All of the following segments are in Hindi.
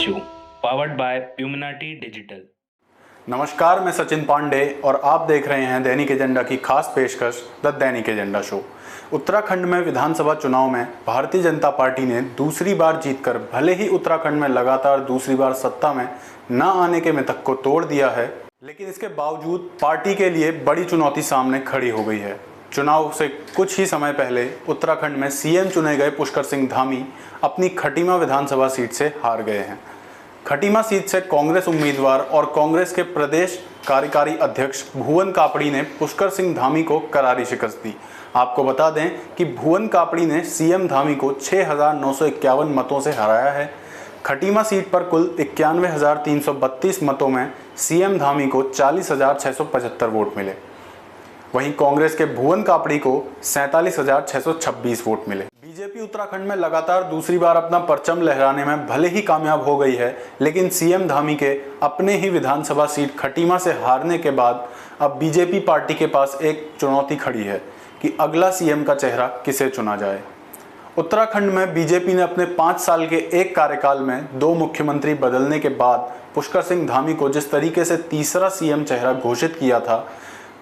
Show powered by Puminati digital. नमस्कार, मैं सचिन पांडे और आप देख रहे हैं दैनिक एजेंडा की खास पेशकश the Dainik agenda show. Uttarakhand में विधानसभा चुनाव में भारतीय जनता पार्टी ने दूसरी बार जीतकर भले ही उत्तराखंड में लगातार दूसरी बार सत्ता में न आने के मिथक को तोड़ दिया है, लेकिन इसके बावजूद पार्टी के लिए बड़ी चुनौती सामने खड़ी हो गई है। चुनाव से कुछ ही समय पहले उत्तराखंड में सीएम चुने गए पुष्कर सिंह धामी अपनी खटीमा विधानसभा सीट से हार गए हैं। खटीमा सीट से कांग्रेस उम्मीदवार और कांग्रेस के प्रदेश कार्यकारी अध्यक्ष भुवन कापड़ी ने पुष्कर सिंह धामी को करारी शिकस्त दी। आपको बता दें कि भुवन कापड़ी ने सीएम धामी को 6,951 मतों से हराया है। खटीमा सीट पर कुल 91,332 मतों में सीएम धामी को 40,675 वोट मिले। वहीं कांग्रेस के भुवन कापड़ी को 47,626 वोट मिले। बीजेपी उत्तराखंड में लगातार दूसरी बार अपना परचम लहराने में भले ही कामयाब हो गई है, लेकिन सीएम धामी के अपने ही विधानसभा सीट खटीमा से हारने के बाद अब बीजेपी पार्टी के पास एक चुनौती खड़ी है कि अगला सीएम का चेहरा किसे चुना जाए। उत्तराखंड में बीजेपी ने अपने 5 साल के एक कार्यकाल में 2 मुख्यमंत्री बदलने के बाद पुष्कर सिंह धामी को जिस तरीके से तीसरा सीएम चेहरा घोषित किया था,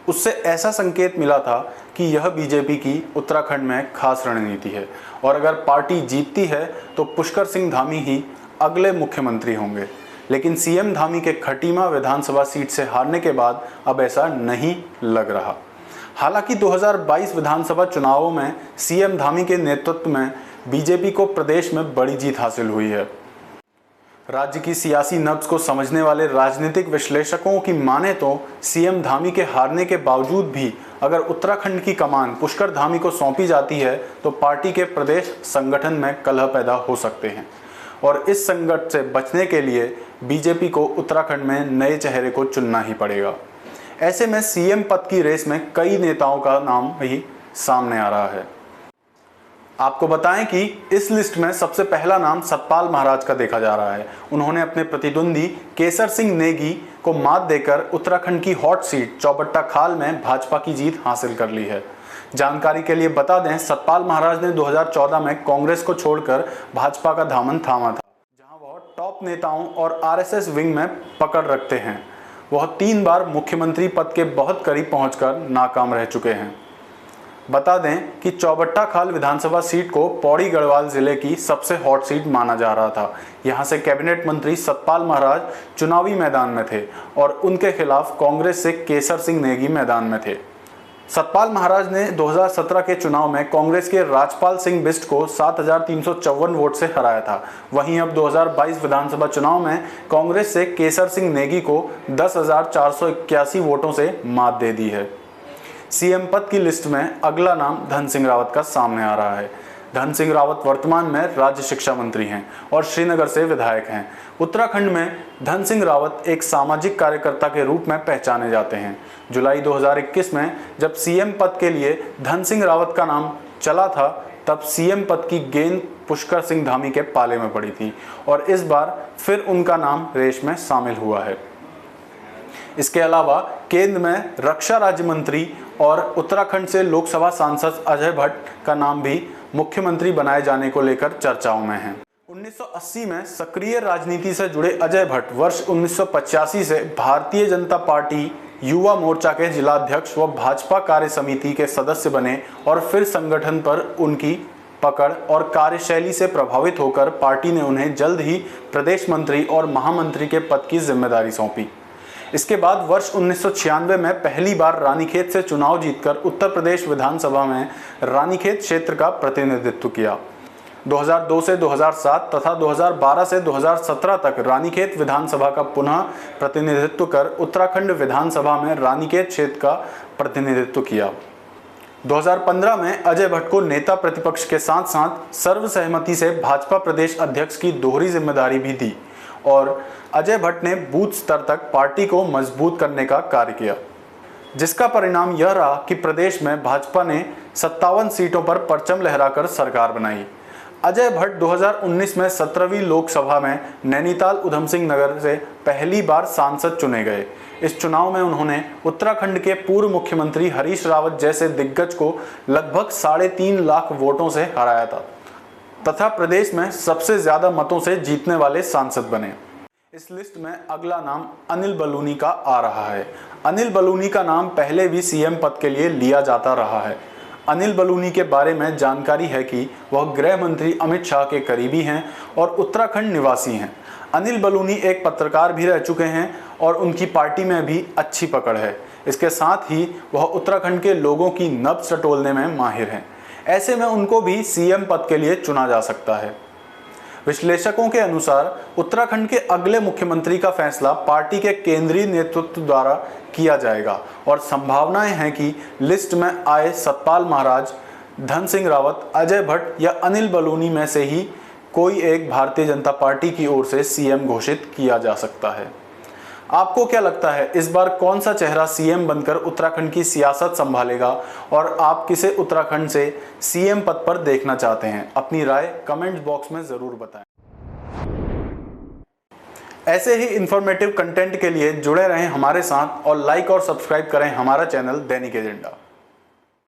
उससे ऐसा संकेत मिला था कि यह बीजेपी की उत्तराखंड में खास रणनीति है और अगर पार्टी जीतती है तो पुष्कर सिंह धामी ही अगले मुख्यमंत्री होंगे। लेकिन सीएम धामी के खटीमा विधानसभा सीट से हारने के बाद अब ऐसा नहीं लग रहा। हालांकि 2022 विधानसभा चुनावों में सीएम धामी के नेतृत्व में बीजेपी को प्रदेश में बड़ी जीत हासिल हुई है। राज्य की सियासी नब्ज को समझने वाले राजनीतिक विश्लेषकों की माने तो सीएम धामी के हारने के बावजूद भी अगर उत्तराखंड की कमान पुष्कर धामी को सौंपी जाती है तो पार्टी के प्रदेश संगठन में कलह पैदा हो सकते हैं और इस संकट से बचने के लिए बीजेपी को उत्तराखंड में नए चेहरे को चुनना ही पड़ेगा। ऐसे में सीएम पद की रेस में कई नेताओं का नाम भी सामने आ रहा है। आपको बताएं कि इस लिस्ट में सबसे पहला नाम सतपाल महाराज का देखा जा रहा है। उन्होंने अपने प्रतिद्वंदी केसर सिंह नेगी को मात देकर उत्तराखंड की हॉट सीट चौबट्टा खाल में भाजपा की जीत हासिल कर ली है। जानकारी के लिए बता दें, सतपाल महाराज ने 2014 में कांग्रेस को छोड़कर भाजपा का दामन थामा था, जहां वह टॉप नेताओं और आरएसएस विंग में पकड़ रखते हैं। वह 3 बार मुख्यमंत्री पद के बहुत करीब पहुंचकर नाकाम रह चुके हैं। बता दें कि चौबट्टा खाल विधानसभा सीट को पौड़ी गढ़वाल जिले की सबसे हॉट सीट माना जा रहा था। यहां से कैबिनेट मंत्री सतपाल महाराज चुनावी मैदान में थे और उनके खिलाफ कांग्रेस से केसर सिंह नेगी मैदान में थे। सतपाल महाराज ने 2017 के चुनाव में कांग्रेस के राजपाल सिंह बिष्ट को 7,354 वोट से हराया था। वहीं अब 2022 विधानसभा चुनाव में कांग्रेस से केसर सिंह नेगी को 10,481 वोटों से मात दे दी है। सीएम पद की लिस्ट में अगला नाम धन सिंह रावत का सामने आ रहा है। धन सिंह रावत वर्तमान में राज्य शिक्षा मंत्री हैं और श्रीनगर से विधायक हैं। उत्तराखंड में धन सिंह रावत एक सामाजिक कार्यकर्ता के रूप में पहचाने जाते हैं। जुलाई 2021 में जब सीएम पद के लिए धन सिंह रावत का नाम चला था, तब सीएम पद की गेंद पुष्कर सिंह धामी के पाले में पड़ी थी और इस बार फिर उनका नाम रेस में शामिल हुआ है। इसके अलावा केंद्र में रक्षा राज्य मंत्री और उत्तराखंड से लोकसभा सांसद अजय भट्ट का नाम भी मुख्यमंत्री बनाए जाने को लेकर चर्चाओं में है। 1980 में सक्रिय राजनीति से जुड़े अजय भट्ट वर्ष 1985 से भारतीय जनता पार्टी युवा मोर्चा के जिलाध्यक्ष व भाजपा कार्य समिति के सदस्य बने और फिर संगठन पर उनकी पकड़ और कार्यशैली से प्रभावित होकर पार्टी ने उन्हें जल्द ही प्रदेश मंत्री और महामंत्री के पद की जिम्मेदारी सौंपी। इसके बाद वर्ष 1996 में पहली बार रानीखेत से चुनाव जीतकर उत्तर प्रदेश विधानसभा में रानीखेत क्षेत्र का प्रतिनिधित्व किया। 2002 से 2007 तथा 2012 से 2017 तक रानीखेत विधानसभा का पुनः प्रतिनिधित्व कर उत्तराखंड विधानसभा में रानीखेत क्षेत्र का प्रतिनिधित्व किया। 2015 में अजय भट्ट को नेता प्रतिपक्ष के साथ साथ सर्वसहमति से भाजपा प्रदेश अध्यक्ष की दोहरी जिम्मेदारी भी दी और अजय भट्ट ने बूथ स्तर तक पार्टी को मजबूत करने का कार्य किया, जिसका परिणाम यह रहा कि प्रदेश में भाजपा ने 57 सीटों पर परचम लहराकर सरकार बनाई। अजय भट्ट 2019 में 17वीं लोकसभा में नैनीताल उधम सिंह नगर से पहली बार सांसद चुने गए। इस चुनाव में उन्होंने उत्तराखंड के पूर्व मुख्यमंत्री हरीश रावत जैसे दिग्गज को लगभग 3.5 लाख वोटों से हराया था। तथा प्रदेश में सबसे ज्यादा मतों से जीतने वाले सांसद बने। इस लिस्ट में अगला नाम अनिल बलूनी का आ रहा है। अनिल बलूनी का नाम पहले भी सीएम पद के लिए लिया जाता रहा है। अनिल बलूनी के बारे में जानकारी है कि वह गृह मंत्री अमित शाह के करीबी हैं और उत्तराखंड निवासी हैं। अनिल बलूनी एक पत्रकार भी रह चुके हैं और उनकी पार्टी में भी अच्छी पकड़ है। इसके साथ ही वह उत्तराखंड के लोगों की नब्ज टटोलने में माहिर हैं। ऐसे में उनको भी सीएम पद के लिए चुना जा सकता है। विश्लेषकों के अनुसार उत्तराखंड के अगले मुख्यमंत्री का फैसला पार्टी के केंद्रीय नेतृत्व द्वारा किया जाएगा और संभावनाएं हैं कि लिस्ट में आए सतपाल महाराज, धन सिंह रावत, अजय भट्ट या अनिल बलूनी में से ही कोई एक भारतीय जनता पार्टी की ओर से सीएम घोषित किया जा सकता है। आपको क्या लगता है, इस बार कौन सा चेहरा सीएम बनकर उत्तराखंड की सियासत संभालेगा और आप किसे उत्तराखंड से सीएम पद पर देखना चाहते हैं? अपनी राय कमेंट बॉक्स में जरूर बताएं। ऐसे ही इंफॉर्मेटिव कंटेंट के लिए जुड़े रहें हमारे साथ और लाइक और सब्सक्राइब करें हमारा चैनल दैनिक एजेंडा।